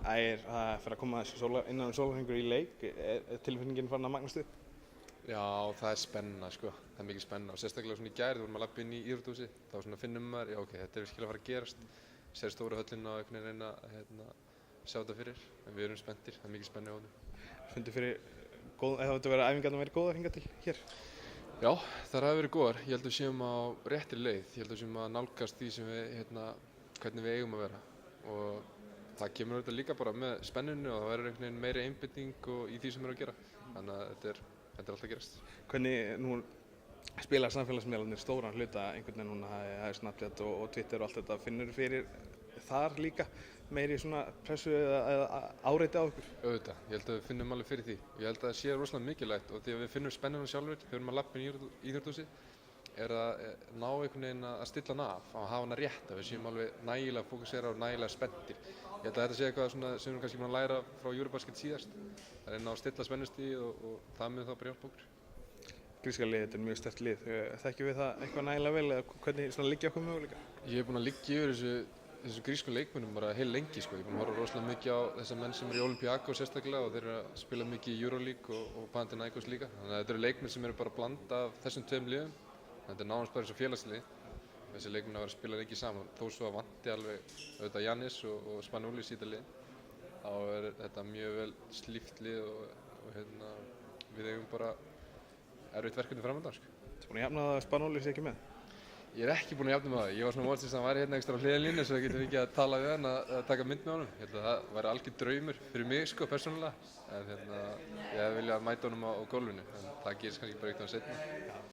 Ægir, það fyrir að koma innan sólarhringur í leik, tilfinningin farin að magnast upp? Já, það spenna sko, það mikil spenna og sérstaklega svona í gær þegar við vorum að labba inn í íþróttahúsið þá svona finnum maður, já ok, þetta virkilega að fara að gerast, sér stóru höllina og einhvern veginn reyna sjá þetta fyrir, en við erum spenntir, það mikil spenna í honum. Fundu fyrir, hefur þetta verið æfingarnar verið góðar hingað til hér? Já, þær hafa verið góðar, ég held að við séum á réttri leið, ég held að við séum að nálgast því sem við, hvernig við eigum að vera og það kemur auðvitað líka bara með spennunni og það verður einhvern veginn meiri einbeiting og í því sem við erum að gera, þannig að þetta er alltaf að gerast. Hvernig nú spila samfélagsmiðlarnir stóran hluta einhvern veginn núna, það er Snapchat og Twitter og allt þetta, finnur fyrir þar líka meiri svona pressu eða áreiti á ykkur? Auðvitað, ég held að við finnum alveg fyrir því. Ég held að það sé rosalega mikilvægt og því að við finnum spennuna sjálfur þegar við erum að labba inn í íþróttahúsið er að ná einhvern veginn að stilla hana af, að hafa hana rétt, að við séum alveg nægilega fókusera og nægilega spenntir. Ég held að þetta sé eitthvað svona sem við erum kannski búin að læra frá Eurobasket síðast, að reyna að stilla spennustigið og það mun þá bara hjálpa okkur. Gríska liðið, þetta er mjög sterkt lið. Þekkjum við það eitthvað nægilega vel eða hvernig svona liggja okkur möguleika? Ég er búinn að liggja yfir þessu grísku leikmönnum bara heil lengi sko. Ég er búinn að horfa rosalega mikið á þessa menn sem eru í Olympiakos sérstaklega og þeir eru að spila mikið í Euroleague og Panathinaikos líka. Þannig að þetta eru leikmenn sem eru bara að blanda af þessum tveim liðum. Þetta er nánast bara eins og félagslið. Þessi leikmenn að vera að spila lengi saman. Þó svo að vanti alveg auðvitað Giannis og Spanoulis í þetta lið. Þá er þetta mjög vel slíft lið og við eigum bara erfitt verkefni framöndan sko. Þú búinn að jafna það að Spanoulis ekki með? Ég er ekki búinn að jafna með það. Ég var svona vonast þess að hann væri hérna ekstra á hliðarlínu svo við getum ekki að tala við hann að taka mynd með honum. Ég held að það væri algjör draumur fyrir mig sko persónulega. En ég hefði viljað mæta honum á gólfinu. En það gerist kannski bara eitt á seinna.